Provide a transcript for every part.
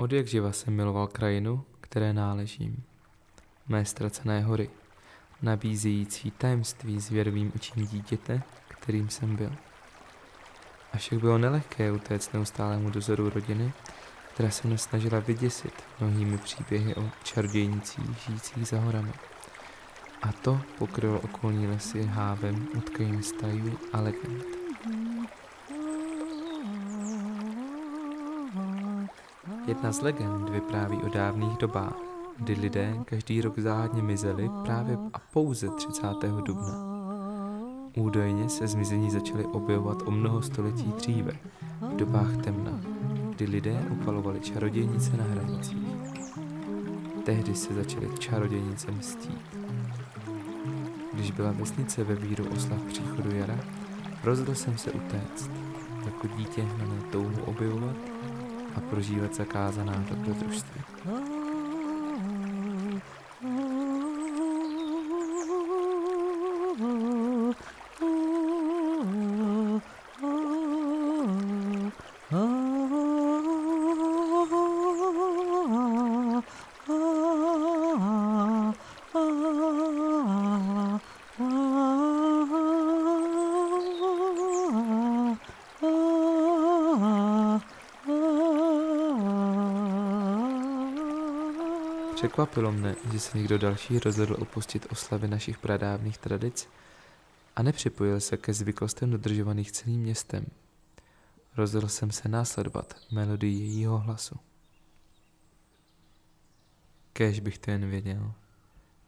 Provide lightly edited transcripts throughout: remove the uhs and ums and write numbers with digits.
Odjakživa jsem miloval krajinu, které náležím. Mé ztracené hory, nabízející tajemství zvědavým očím dítěte, kterým jsem byl. Avšak bylo nelehké utéct neustálému dozoru rodiny, která se mne snažila vyděsit mnohými příběhy o čarodějnicích žijících za horami. A to pokrylo okolní lesy hávem utkaním stajů a legend. Jedna z legend vypráví o dávných dobách, kdy lidé každý rok záhadně mizeli právě a pouze 30. dubna. Údajně se zmizení začaly objevovat o mnoho století dříve, v dobách temna, kdy lidé upalovali čarodějnice na hranicích. Tehdy se začaly čarodějnice mstít. Když byla vesnice ve víru oslav příchodu jara, rozhodl jsem se utéct, jako dítě hnané touhu objevovat a prožívat zakázaná dobrodružství. Překvapilo mne, že se někdo další rozhodl opustit oslavy našich pradávných tradic a nepřipojil se ke zvyklostem dodržovaných celým městem. Rozhodl jsem se následovat melodii jejího hlasu. Kéž bych to jen věděl,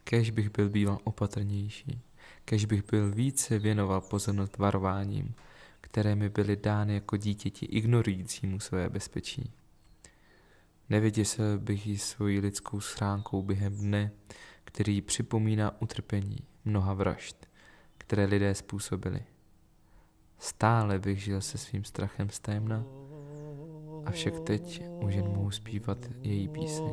kéž bych byl býval opatrnější, kéž bych byl více věnoval pozornost varováním, které mi byly dány jako dítěti ignorujícímu své bezpečí. Nevyděsil bych ji svojí lidskou schránkou během dne, který připomíná utrpení mnoha vražd, které lidé způsobili. Stále bych žil se svým strachem z tajemna, avšak teď už jen mohu zpívat její píseň.